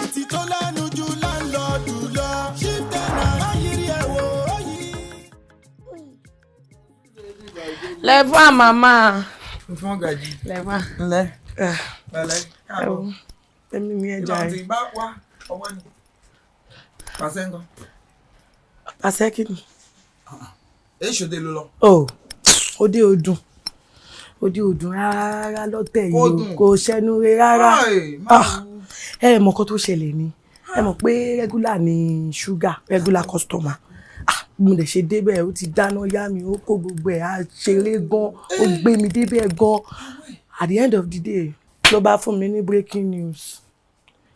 Kemity tó lẹ́nu ju Landlady lọ. Chief tenant ayiri ẹ̀wò yìí. Lẹ́fà màmá. Fún gàjí. Lẹ́fà. Ńlẹ́. Pẹ̀lẹ́. Káàbọ̀. Èmi ni ẹja Ìlànà yìí. tí bá wá ọwọ́ ni. Pàṣẹ ńkọ́. Pàṣẹ kí ni? Èyí ṣòde ló lọ. Òde òdùn. Òde òdùn rárá lọ́tẹ̀ yìí kò ṣẹnu re rárá. Ẹ mọ̀ nǹkan tó ṣẹlẹ̀ ni. Ẹ mọ̀ pé regular ni sugar, regular customer. Mo lè ṣe débẹ̀ ó ti dáná yá mi ó kó gbogbo ẹ̀ á ṣeré gan ó gbé mi débẹ̀ gan. At the end of the day ló bá fún mi ní breaking news.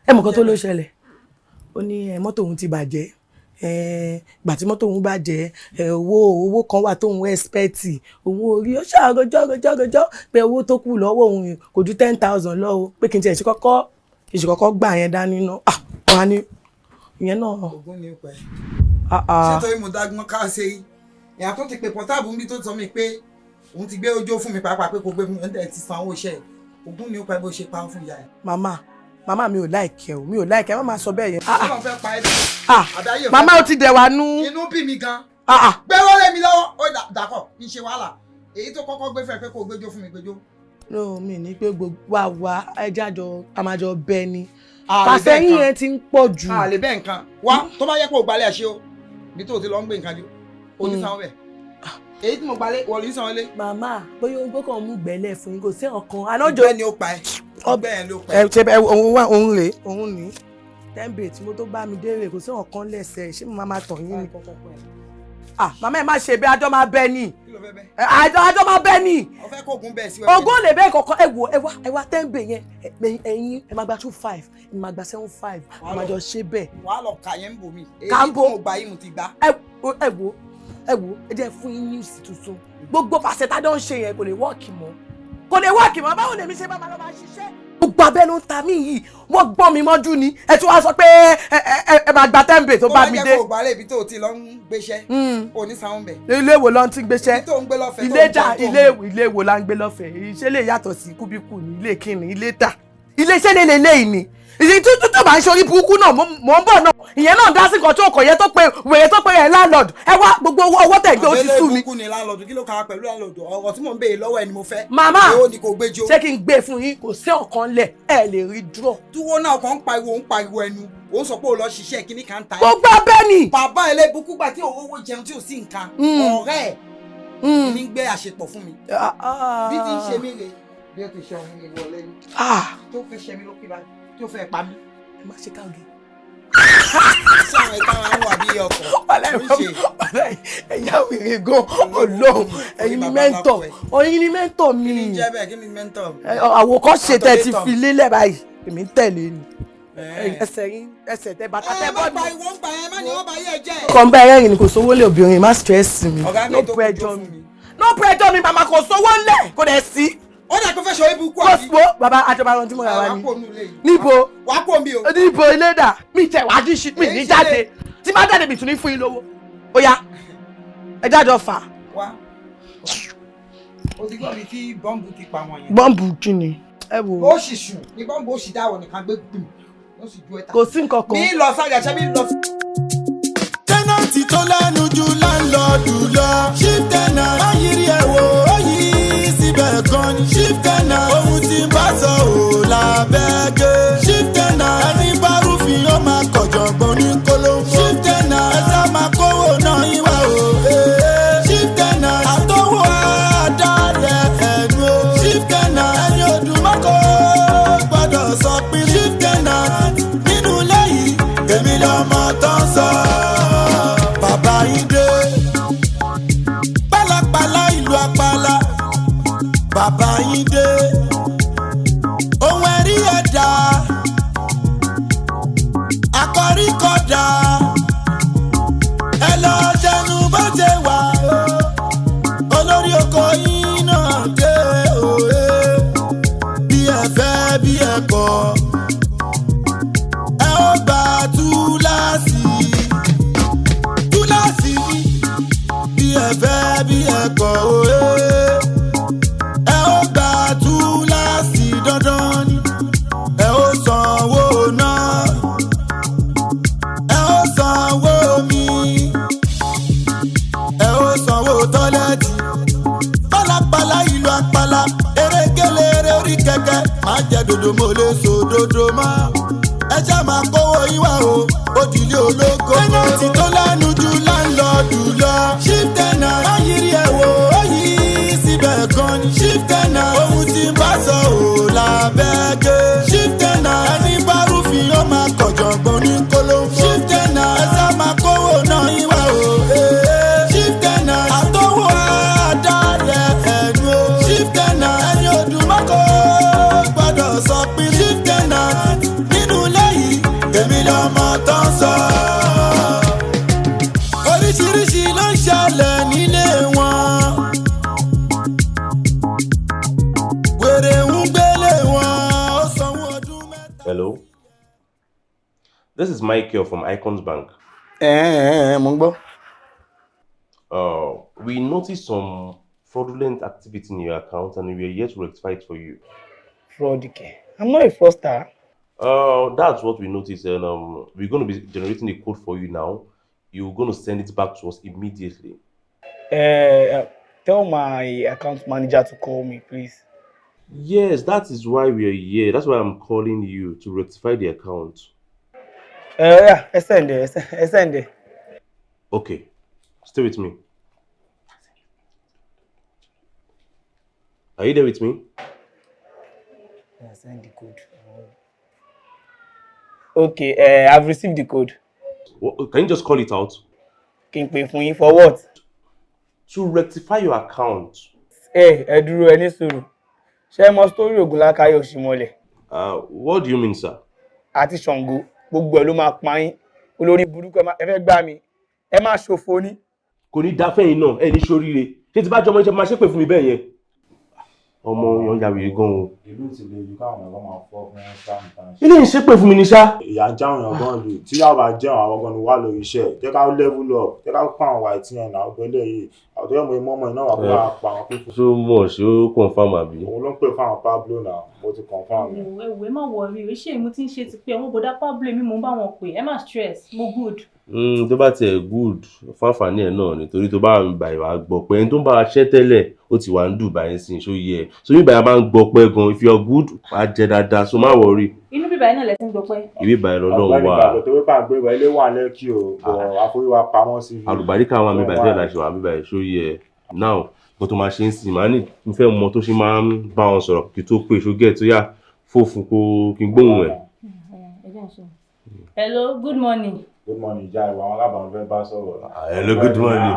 Ẹ mọ̀ nǹkan tó ló ṣẹlẹ̀. Ó ní mọ́tò òun ti bàjẹ́. Ìgbà tí mọ́tò òun bàjẹ́ owó kan wà tóun expect owó orí ó ṣàròjọ́ pé owó tó kù lọ́wọ́ òun kò ju 10,000 lọ́wọ́ pé kí n tiẹ̀ ṣe kọ́kọ́ gbà yẹn dání ná. Wọ́n á ní ìyẹn náà. Ògún ni ó pẹ́. Ṣé torí mo dágbọ́n ká ṣe yìí? Ìyá tó ti pè pọ́tàbù níbi tó sọ mi pé òun ti gbé ojó fún mi pàápàá pé kò gbé mi ẹ̀ ti san owó iṣẹ́ ẹ̀. Ògún ni ó pẹ́ bó ṣe pa fún ìyá ẹ̀. Màmá mi ò láìkẹ́ o mi ò láìkẹ́ má máa sọ bẹ́ẹ̀ yẹn. Ọlọ́run fẹ́ pa ẹ́ dé. Màmá ó ti dẹ̀ wá nú. Inú bí mi gan. Gbé wọlé mi lọ́wọ́. Ó dàkọ̀ kí n ṣe wàhálà. Èyí tó kọ́kọ́ gbé fẹ́ pé kò gbéjó fún mi gbéjó. No mi ní pé gbogbo àwa ẹja jọ àmàjọ bẹ́ẹ̀ ni. Pàṣẹ yín yẹn ti ń pọ̀ jù. A lè bẹ́ẹ̀ nǹkan. Wá tó bá yẹ kó o gbalẹ̀ ṣe o. Bí tó o ti lọ ń gbé nǹkan jù. O ní sanwó bẹ̀. Èyí tí mo gbalẹ̀ wọ̀lú ní sanwó lé. Màmá bóyá ogbó kan mú gbẹ́lẹ̀ fún yín kò sí ọ̀kan. Anájọ ọgbẹ́ ni ó pa ẹ́. Ọgbẹ́ yẹn ló pa ẹ́. Ṣé òun rèé òun ní. Tẹ́ǹbẹ̀ tí mo tó bá mi dérè kò sí ọ̀kan lẹ́sẹ̀ ṣé mo máa tàn yín ni. Màmá ẹ má ṣe bẹ́ẹ̀ ajọ́ máa bẹ́ ni. Kí ló fẹ́ bẹ́? Ajọ́ máa bẹ́ ni. Ó fẹ́ kó ogun bẹ́ẹ̀ sí wẹ́wẹ́. Ogún lè bẹ́ẹ̀ kọ̀ọ̀kan ẹ wá tẹ́ǹbẹ̀ yẹn ẹ̀yin ẹ máa gba 2.5 ẹ máa gba 7.5 ẹ máa jọ ṣe bẹ́ẹ̀. Wàá lọ kà yẹn ń bò mí. Kàńbó. Èyí tí mo gbà yìí mo ti gbà. Ẹ wo ẹ jẹ́ fún yín news tuntun gbogbo pàṣẹ tá a dán ṣe yẹn kò lè wọ́ọ̀kì mọ́ báwo lèmi ṣe máa lọ máa ṣiṣẹ́. Gbogbo abẹ́ ló ń ta mí yìí wọ́n gbọ́n mi mọ́jú ni ẹ tún wá sọ pé ẹ máa gba tẹ́ǹbẹ̀ tó bá mi dé. Ó bá jẹ́ kó gbálẹ̀ ibi tó o ti lọ ń gbéṣẹ́ ò ní sanwó bẹ̀. Ilé wo ló ń ti gbéṣẹ́? Ibi tó ń gbé lọ́fẹ̀ẹ́. Ilé wo la ń gbé lọ́fẹ̀ẹ́? Iṣẹ́ lè yàtọ̀ sí kúbíkù ní ilé kíni ilé tà. Ilé iṣẹ́ lè lélẹ́yìn ni. Ìdí tó bá ń ṣorí burúkú náà mò ń bọ̀ náà ìyẹn náà dá sí nǹkan tó kọ̀ yẹ tó pé wèrè tó pé ẹ̀ landlord ẹ wá gbogbo owó tẹ̀ gbé ó ti sú mi. Àbẹ̀lẹ̀ burúkú ni landlord kí ló kà á pẹ̀lú landlord ọ̀rọ̀ tí mò ń béèrè lọ́wọ́ ẹni mo fẹ́. Màmá èwo ni kò gbéjó. ṣé kí n gbé fún yín kò sí ọ̀kan lẹ̀ ẹ lè rí dúró. Túwó náà kàn ń pariwo ẹnu ó ń sọ pé ó lọ ṣiṣẹ́ kíní kan ta. Gbogbo abẹ́ ni. Bàbá ẹlẹ́bùkún gbà tí owó jẹun tí ò sí nǹkan ọ̀rẹ́ ẹ̀ ní gbé àṣepọ̀ fún mi. Bí ti ń ṣe mí rè bí ó ti ṣe ọ̀hún mi wọlé ní. Tó fẹ́ ṣe mí lókè báyìí tó fẹ́ pa mí. Ẹ má ṣe káàgì. Sí àwọn ìta máa ń wà bí ọkọ̀. Ẹ̀yà wèrè gan Ọlọ́run ẹ̀yin ni mẹ́ńtọ̀ mi. Kí ni jẹ́ bẹ́ẹ̀ kí ni mẹ́ńtọ̀? Àwòkọ́ṣe tẹ́ ti fi lélẹ̀ báyìí èmi ń tẹ̀lé ni. Ẹsẹ̀ tẹ bàtà tẹ bọ́ọ̀dù. Ẹ má gba ìwọ̀n gbà ẹ má ní wọ́n bá yẹ jẹ́. Kàn bá ẹrẹ́rìn ni kò sówó lé obìnrin má stress mi. Ọ̀gá mi tó kọjọ́ fún mi. No pressure mi màmá kò sówó lẹ̀ kò dẹ̀ sí. Ó dà kó fẹ́ ṣọ ibùkú àbí. Kò sí bàbá àjọba tí mo rà wá ní. Níbo? Wàá kó mi o. Níbo ilé dà mí tẹ̀ wá dí mi ní jáde tí má jáde mi tún ní fún yín lówó. Ó yá ẹ jájọ fà. Wá. O ti gbọ́ mi tí bọ́ǹbù ti pa wọn yẹn. Bọ́ǹbù kí ni? Ẹ wo. Ó sì sùn ní bọ́ǹbù ó sì dáwọ̀ nìkan gbé gbìm. Ó sì ju ẹ̀ta. Kò sí nǹkan kan. Mi lọ sájà ṣẹ́ mi lọ. Kemity tó lẹ́nu ju Landlady lọ. Chief tenant ayiri ẹ̀wò yìí síbẹ̀ gan ni. Chief tenant ohun tí bá sọ ò lábẹ́gẹ́. Chief tenant ẹni bá rúfin ó máa kọ̀jọ̀gbọ́n ní kólóńkó. Chief tenant ẹ̀sẹ̀ máa kówó náà yín wá o. Chief tenant àtọwọ́ àdáyẹ ẹnu o. Chief tenant ẹni odùmọ́kọ́ gbọ́dọ̀ sọ pé. Chief tenant nínú ilé yìí èmi lọ́mọ tó ń sọ. Bàbá yín dé pálapàla ìlú apala. Bàbá yín dé ohun ẹ̀rí ẹ̀dá akọrí kọ̀dá ẹ lọ jẹnu bó ṣe wà o olórí oko yín náà dé òye bí ẹ fẹ́ bí ẹ kọ̀ ẹ ó gbà túláàsì bí ẹ fẹ́ bí ẹ kọ̀ òye ẹ ó gbà túláàsì dandan ni ẹ ó sanwó náà òdodo mo lè sòdodo mọ́. Ẹ já máa kówó yín wá o, òdìlé ológo. Tẹ́nàtì tó lẹ́nu ju láńlọ́ọ̀dù lọ. Chief tenant ayírí ẹ̀ wò ó yí síbẹ̀ gan ni. Chief tenant ohun tí ń bá sọ ò lábẹ́gẹ́. Chief tenant ẹni bá rúfin ó máa kọ̀jọ̀gbọ́n ní kólóńkó. Chief tenant ẹ sá máa kówó náà yín wá o. Chief tenant àtọwọ́ àdálẹ̀ ẹnu o. Chief tenant ẹni ọdún mọ́kò gbọ́dọ̀ sọ pé chief tenant nínú lẹ́yìn èmi lọ́mọ tó ń sọ. Oríṣiríṣi ló ń ṣẹlẹ̀ nílé wọn. Wèrè ń gbélé wọn ó sanwó ọdún mẹ́ta. Hello. This is Michael from Icons Bank. Mo ń gbọ́. We noticed some fraudulent activity in your account and we are here to rectify it for you. Fraud, okay. I'm not a fraudster. That's what we noticed, and we're going to be generating a code for you now. You're going to send it back to us immediately. Tell my account manager to call me, please. Yes, that is why we are here. That's why I'm calling you to rectify the account. Yeah, send it. Okay, stay with me. Are you there with me? Yeah, send the code. Okay, I've received the code. Can you just call it out? Can pay for you for what? To rectify your account. Ẹ dúró ẹ ní sùúrù. Ṣé mo story Ògúnlákáyọ̀ Òṣìmọ́lẹ̀? What do you mean, sir? Àti Ṣàngó, gbogbo ẹ̀ ló máa pa yín. Olórí burúkú ẹ fẹ́ gbá mi. Ẹ má ṣòfò ní. Kò ní dá fẹ́yìn náà, ẹ ní ṣoríire. Ṣé ti bá jọmọ iṣẹ́ máa ṣépè fún mi bẹ́ẹ̀ yẹn? Ọmọ yan ya wèrè gan o. Ìlú ti le ju káwọn ọ̀gá máa fọ́ fún sáàmù tán. Ilé ń ṣépè fún mi ní ṣá. Ìyá jáwọn èèyàn gan lù tí yàrá bá jẹun àwọn ọgbọ́n ni wà lórí iṣẹ́ jẹ́ ká level up jẹ́ ká pa àwọn àìtí yẹn náà ọgbẹ́lẹ̀ yìí àwọn tó yẹ mọ ìmọ̀ọ́mọ̀ iná wà kó wá pa àwọn pípọ̀. So mọ̀ ṣé ó confirm àbí? Òun ló ń pè fún àwọn Pablo náà mo ti confirm. Ẹ̀wẹ̀ má wọrí o, iṣẹ́ mi ti ń ṣe ti pé àwọn bọ̀dá Pablo mi mò ń bá wọn pè ẹ má stress mo good. Tó bá tiẹ̀ good fáfàní ẹ̀ náà nítorí tó bá ń bá ìwà gbọ́ pé ẹni tó ń bá wa ṣẹ́ tẹ́lẹ̀ ó ti wà ń Dubai sí ṣó yẹ so bí bàyà máa ń gbọ́ pé gan if you're good wàá jẹ dáadáa so má worry. Inú bíbá iná lẹ ti ń gbọ́ pé. Ìbí bàyà lọ́dọ̀ wà. Ọ̀gbẹ́ni Bàbá tó wípé àgbéwà ilé wà lẹ́kì o bọ̀ àforíwá pamọ́ sí i. Àlùbáríkà wà mí bàyà láṣẹ wà mí bàyà ṣó yẹ now mo tó máa ṣe ń sìn máa ní mo fẹ́ mọ tó ṣe máa ń bá wọn sọ̀rọ̀ kí tó pé ṣó gẹ̀ tó yà fòfin kó kí n gbóhùn ẹ̀. Hello, good morning. Good morning ìjà ìwà àwọn alábàámu fẹ́ bá sọ̀rọ̀. Hello, good morning.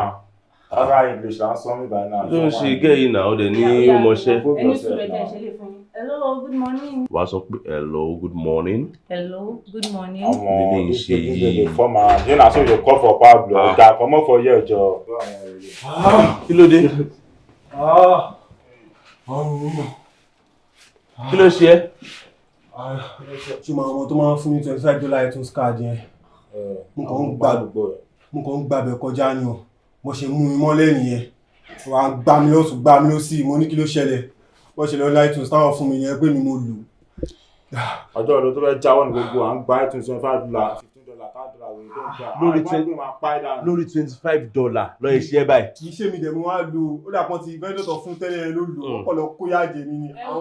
Ọ̀gá English là ń sọ mí báyìí náà. Ló ń ṣe gẹ́yìn náà ó dẹ̀ ní ó mọṣẹ́. Ẹni sùúrù ẹ̀jẹ̀ ìṣẹ̀lẹ̀ fún yín. Hello, good morning. Wàá sọ pé hello, good morning. Hello, good morning. Lílé ń ṣe yìí. Yín náà sọ yóò kọ́ for Pablo ọ̀gá kan mọ́ for yẹ ọjọ́. Kí ló dé? Kí ló ṣe ẹ́? Ṣùgbọ́n àwọn tó máa ń fún ní $25 iTunes card yẹn mo kàn ń gbàbẹ̀ kọjá ni o mo ṣe mú mi mọ́lẹ̀ nìyẹn wà á gbá mi lọ́sùn gbá mi lọ́sì mo ní kí ló ṣẹlẹ̀ wọ́n ṣe lọ iTunes táwọn fún mi yẹn pé mi mo lù. ọjọ́ ọ̀dọ́ tó fẹ́ jáwọ́ ní gbogbo à ń gba iTunes $25 $15 $5 wèé tó ń gbà lórí $25 lọ yẹ ṣe báyìí. kì í ṣe mi dẹ̀ mo wá lu ó dà pọ́n ti vendor fún tẹ́lẹ̀ yẹn ló lù ó kọ̀ lọ kó yáàjẹ mi ni. ẹ wo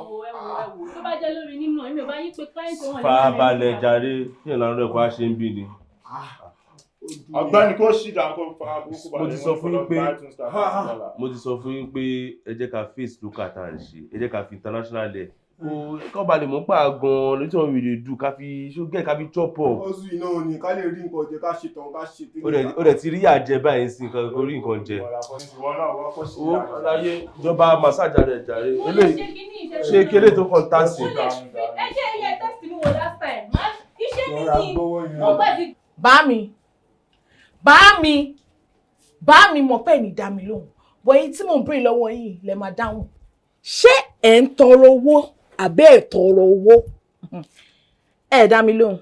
tó bá jẹ́ lórí nínú èmi ò bá yín pé client wọn. Farabalẹ̀ jàre tí ìlànà rẹ̀ kó a ṣe ń bí ni. ọ̀gbẹ́ni kò ṣì dà kó fa burúkú balẹ̀ mo ti sọ fún yín pé ẹ jẹ́ ká face local tá à ń ṣe ẹ jẹ́ ká fi international lẹ̀ kọ́ balẹ̀ mọ́ pa gan-an létí wọn wìrì dù ká fi ṣógẹ́ ká fi chop up. ọ̀sùn iná ni ká lè rí nǹkan jẹ ká ṣe tán ká ṣe tẹ́lẹ̀. ó dẹ̀ ti rí àjẹ báyìí sí nǹkan orí nǹkan jẹ. ó láyé ìjọba massage rẹ̀ jàre ṣe kéré tó kàn tá sí. ẹ jẹ́ ilé tẹ́sítì mi wò last time iṣẹ́ mi ni mo gbà ti. bá mi mọ̀ pé ní dá mi lóhùn bọ̀ èyí tí mò ń béèrè lọ́wọ́ yìí lẹ máa dáhùn ṣé ẹ̀ ń tọrọ owó àbẹ́ ẹ̀ tọrọ owó ẹ̀ dá mi lóhùn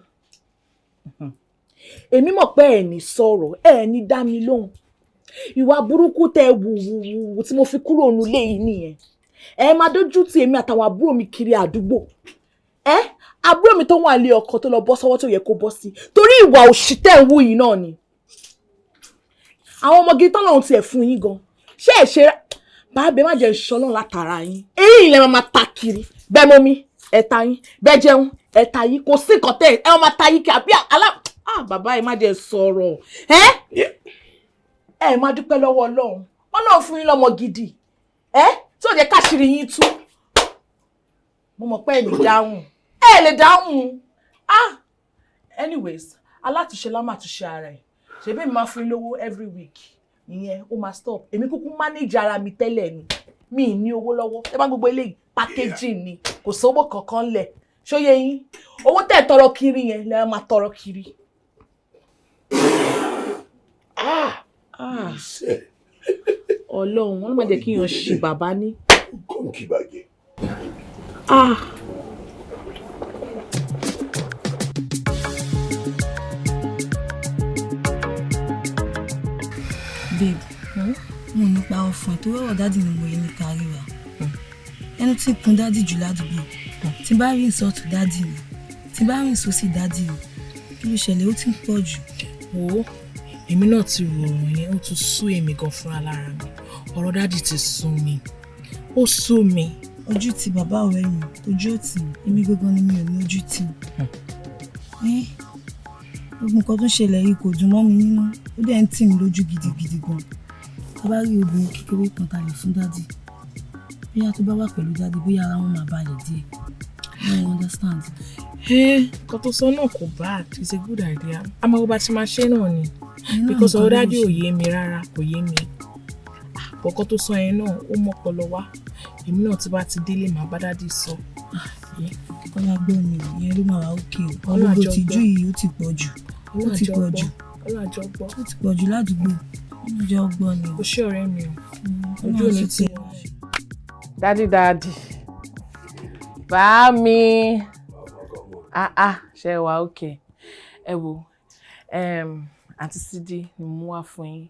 èmi mọ̀ pé ẹ̀ ní sọ̀rọ̀ ẹ̀ ní dá mi lóhùn ìwà burúkú tẹ wù tí mo fi kúrò nílé yìí nìyẹn ẹ máa dójú tì èmi àtàwọn àbúrò mi kiri àdúgbò àbúrò mi tó wà lé ọkọ tó lọ bọ́ sọ́wọ́ tó yẹ kó bọ́ sí torí ìwà òṣì tẹ̀ ń wù yìí náà ni àwọn ọmọge tán lọ́hùn tiẹ̀ fún yín gan ṣé ẹ̀ ṣe bàbá má jẹ́ ìṣọ́nà látara yín èyí ilẹ̀ máa ta kiri bẹ́ẹ̀ mọ́ mi ta yín bẹ́ẹ̀ jẹun ẹ ta yín kò sí nǹkan tẹ́ ẹ máa ta yín kí àbí bàbá ẹ má jẹ́ sọ̀rọ̀ ẹ má dúpẹ́ lọ́wọ́ Ọlọ́run Ọlọ́run fún yín lọ́mọ gidi tí ò jẹ́ káṣírí yín tú mo mọ̀ pé ẹ lè dáhùn anyways alátúnṣe lá máa túnṣe ara ẹ̀ ṣe bẹ́ẹ̀ mi máa fún yín lówó every week ìyẹn ó máa stop èmi kúkú manage ara mi tẹ́lẹ̀ ni mi ní owó lọ́wọ́ ẹ bá gbogbo eléyìí packaging ni kò sówó kankan lẹ̀ ṣóyè yín owó tẹ̀ tọrọ kiri yẹn lẹ́ máa tọrọ kiri. Ọlọ́run wọn ló máa jẹ́ kí yan ṣì bàbá ní. Kọ́m kí bàjẹ́. Babe, mo nípa ọ̀fun tó wọ́wọ́ dáàdì ni mo yẹ ní kárí wa. Ẹnu tí kún dáàdì jù ládùúgbò. Tí bá rí ìsọ̀tún dáàdì ni, tí bá rí ìsọ̀sí dáàdì ni, kí ló ṣẹlẹ̀ ó ti ń pọ̀ jù. Wo èmi náà ti rò ọ̀rọ̀ yẹn ó tún sú èmi gan fúnra lára mi. Ọ̀rọ̀ dáàdì ti sú mi. Ó sú mi. Ojú ti bàbá ọ̀rẹ́ mi, ojú ò tì mí, èmi gbogbo ni mi ò ní ojú tì. Gbogbo nǹkan tó ṣẹlẹ̀ yìí kò dùn mọ́ mi nínú, ó dẹ̀ ń tì mí lójú gidigidi gan. Tá bá rí obìnrin kékeré kan ta lè fún dádì. Bóyá tó bá wà pẹ̀lú dádì, bóyá ara wọn máa balẹ̀ díẹ̀. You understand? Nǹkan tó sọ náà kò bad, it's a good idea. Àmọ́ bó bá ti máa ṣe náà ni. Because ọ̀rọ̀ dádì ò yé mi rárá, kò yé mi. Nǹkan tó sọ yẹn náà ó mọ́pọlọ wá. Èmi náà tí bá ti délé màá bá dádì sọ. Kọ́lá gbọ́ mi, ìyẹn ló máa wá òkè o. Ọlọ́gbọ́n ti jú yìí ó ti pọ̀ jù. Ó ti pọ̀ jù. Ó ti pọ̀ jù ládùúgbò. Ọlọ́jọ́ ọgbọ́n ni. Ó ṣé ọ̀rẹ́ mi o. Ojú mi ti wá. Dádì. Bá mi. Ṣé wà òkè. Ẹ wo, Aunty Sidi ni mo wá fún yín.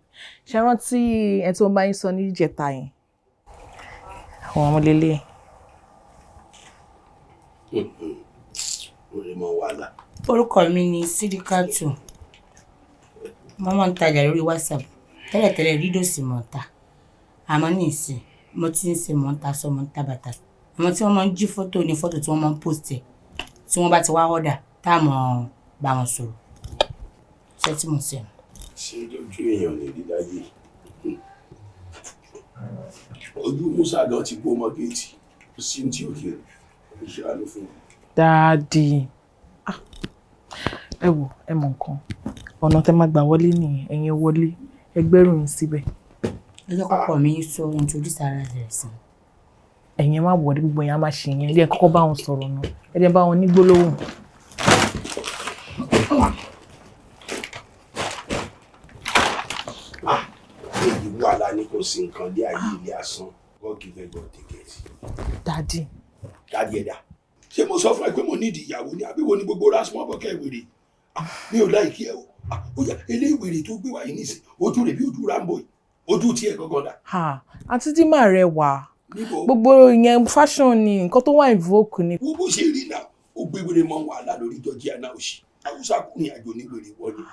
Ṣé rántí ẹ tí mo bá yín sọ ní ìjẹta yẹn? Àwọn ọmọ lélẹ̀. Orúkọ mi ni Sidi Katu. Mo máa ń tajà lórí WhatsApp. Tẹ́lẹ̀tẹ́lẹ̀ rídòsì mọ̀ ń ta. Àmọ́ ní ìsìn, mo ti ń ṣe mọ̀ ń ta aṣọ, mọ̀ ń ta bàtà. Àmọ́ tí wọ́n máa ń jí fọ́tò ní fọ́tò tí wọ́n máa ń post ẹ̀. Tí wọ́n bá ti wá order, tá mọ̀ bá wọn sọ̀rọ̀. Ṣé tí mo ṣe? Ṣé ojú èèyàn lè rí láyé? Ojú Musa gan ti gbó ọmọ géètì. Kò sí ní tí òkè rẹ̀. Kò ṣe àánú fún mi. Daddy. Ẹ wò, ẹ mọ̀ nǹkan. Ọ̀nà tẹ́ máa gbà wọlé nìyẹn, ẹ̀yin wọlé, ẹgbẹ́rún yín síbẹ̀. Ẹjọ́ kọ́kọ́ mi sọ introduce ara rẹ̀ sí. Ẹ̀yin má wọlé gbogbo yẹn á máa ṣe yẹn. Ẹ kọ́kọ́ bá wọn sọ̀rọ̀ náà. Ẹ dẹ̀ bá wọn ní gbólóhùn. Èyí wà lánìí kò sí nǹkan dé ayé ilé asán. God give a God take it. Daddy. Daddy ẹ̀dá. Ṣé mo sọ fún ẹ pé mo nídìí ìyàwó ni àbí wo ni gbogbo rásmọ́ bọ́kẹ́ ìwèrè? Mi ò láìkí ẹ o. Ó yá eléwèrè tó gbé wá yìí nísìn. Ojú rẹ̀ bí ojú Rambo yìí. Ojú tí ẹ gangan dà. Àǹtí tí máa rẹwà. Gbogbo ìyẹn fashion ni nǹkan tó wà invoke ni. Wo bó ṣe rí náà, ó gbé wèrè mọ́ wàhálà lórí Georgia náà òṣì. Haúsá kùnrin àjò ní wèrè wọlé.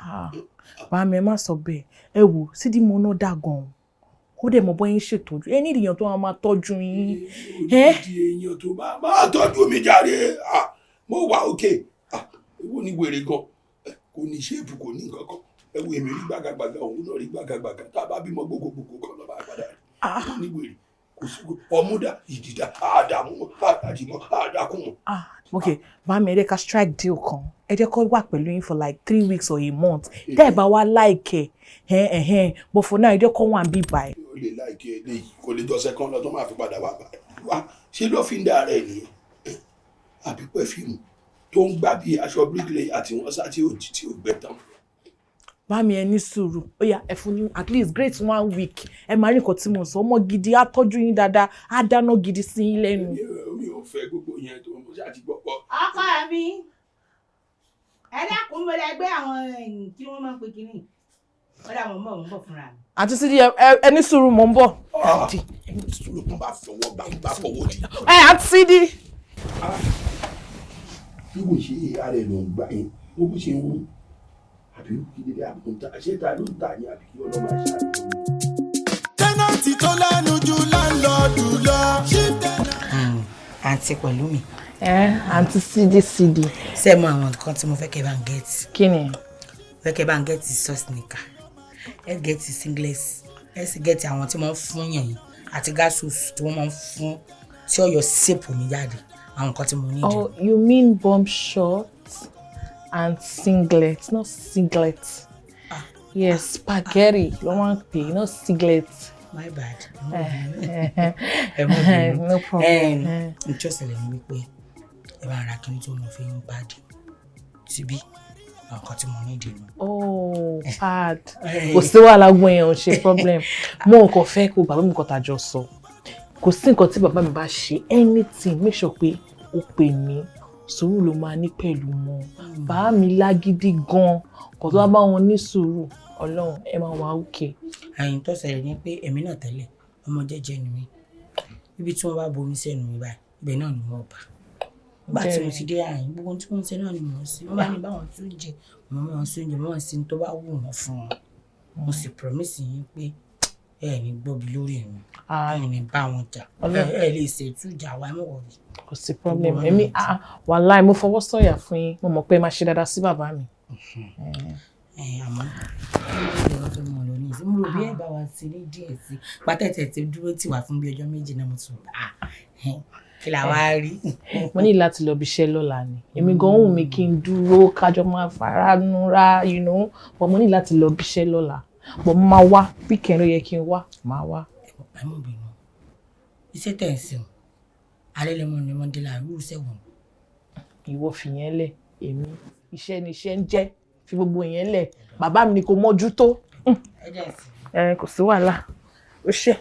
Bàmí ẹ má sọ bẹ́ẹ̀. Ẹ wò Sidi mo náà dà gan-an. Ó dẹ̀ mọ̀ bọ́yìn ṣètọ́jú. Ẹ ní èèyàn tó máa tọ́jú yín. Ìdí èèyàn tó máa tọ́jú mi jàre. Mo wà òkè. Èwo ni wèrè gan. Kò ní ṣéèpù kò ní nǹkan kan. Ẹ wo èmi rí gbàgàgbàgà òun náà rí gbàgàgbàgà. Tá a bá bímọ gbogbogbò kan lọ́ba àgbàdà rẹ̀. Ó ní wèrè. Kò sí ọmúdà ìdìdà àdàmú àdàdìmọ́ àdàkùnmọ́. Okay, bàmí ẹ jẹ́ ká strike deal kan. Ẹ jẹ́ kó wà pẹ̀lú yín for like 3 weeks or a month. Tẹ́ ẹ bá wá like ẹ. But for now ẹ jẹ́ kó wà bí báyìí. Ó lè like eléyìí kò lè jọ́sẹ̀ kan lọ tó máa fi padà wá báyìí. Wá ṣé ló fi ń dá ara ẹ̀ nìyẹn? Àbí pẹ́fíìmù tó ń gbá bí aṣọ bricklayer àti wọ́n sá tí ò gbẹ tán. Bàmí ẹ ní sùúrù. Ó yá ẹ fún ní at least great 1 week. Ẹ máa rí nǹkan tí mo sọ. Ọmọ gidi á tọ́jú yín dáadáa. Á dáná gidi sí yín lẹ́nu. Mi ò fẹ́ gbogbo yẹn tó mo ṣáà ti gbọ́ pọ̀. Ọkọ mi. Ẹ dákun mo lè gbé àwọn tí wọ́n máa ń pe kinní. Ó dà mo ń bọ̀ fúnra mi. Àǹtí Sidi ẹ ní sùúrù mo ń bọ̀. Sùúrù kan bá fọwọ́ bá fọwọ́ di. Àǹtí Sidi. Bí mo ṣe ara ẹ̀ ló ń gbà yín, mo bó ṣe ń wú. Àbí kíndìnrín àbùntà ṣé ta ló ń tà ní àbí kí ọlọ́mọ àṣà ló ń wú. Tẹ́nàtì tó lẹ́nu ju láńlọ́ọ̀dù lọ. Àǹtí pẹ̀lú mi. Aunty Sidi. Ṣé mo àwọn nǹkan tí mo fẹ́ kẹ́ bá ń get. Kí ni? Fẹ́ kẹ́ bá ń get sauce nika. Ẹ get singlet. Ẹ sì get àwọn tí wọ́n fún yẹn yìí àti gasus tí wọ́n máa ń fún tí ó yọ shape mi jáde. Àwọn nǹkan tí mo need. Oh, you mean bomb shorts and singlet, not singlet. Yes, spaghetti. You want pay, not singlet. My bad. No problem. Just let me wípé ẹ bá ra kí n tó mo fi ń pad síbí nǹkan tí mo need nù. Oh, pad. Kò sí wàhálà gbọ́n yẹn ò ṣe problem. Mo kàn fẹ́ kó bàbá mi kọ́ ta jọ sọ. Kò sí nǹkan tí bàbá mi bá ṣe anything make sure pé ó pè mí. Sùúrù ló máa ní pẹ̀lú wọn. Bàbá mi lágídí gan. Kò tó bá bá wọn ní sùúrù. Ọlọ́run ẹ máa wà okay. Àyìn tó ṣẹlẹ̀ ni pé èmi náà tẹ́lẹ̀ ọmọ jẹ́jẹ́ ni mí. Ibi tí wọ́n bá bomi sẹ́nu mi báyìí ibẹ̀ náà ni wọ́n bá. Bá tí mo ti dé àyìn gbogbo tí wọ́n ṣe náà ni mò ń ṣe. Wọ́n bá ní báwọn tún jẹ mo máa ń sún jẹ mo máa ń sin tó bá wù wọ́n fún wọn. Mo sì promise yín pé ẹ ní gbọ́bi lórí mi. Ẹ ní bá wọn jà. Ẹ lè ṣètú ìjà wa mọ̀ wọ̀bí. Kò sí problem. Èmi wàláì mo fọwọ́ sọ̀yà fún yín. Mo mọ̀ pé ẹ máa ṣe dáadáa sí bàbá mi. Àmọ́ ọjọ́ tó mọ̀ lọ ní ìsìn mo rò bí ẹ bá wa ti ní díẹ̀ sí pátẹ́tẹ̀ tí dúró tì wá fún bí ọjọ́ méjì náà mo tún kí la wá rí. Mo ní láti lọ bíṣẹ́ lọ́la ni èmi gan wù mí kí n dúró kájọ máa fara núra but mo ní láti lọ bíṣẹ́ lọ́la but mo máa wá weekend ló yẹ kí n wá máa wá. ẹ mọ̀ bínú iṣẹ́ tẹ̀ ń sìn alẹ́ lẹ́mọ̀ ni wọ́n dé láàrú sẹ́wọ̀n. Ìwọ fìyẹn lẹ̀ èmi iṣẹ́ ni iṣẹ́ ń jẹ́ fi gbogbo yẹn lẹ̀ bàbá mi ni kò mójútó. Kò sí wàhálà ó ṣe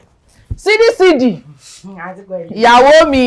Sidi ìyàwó mi.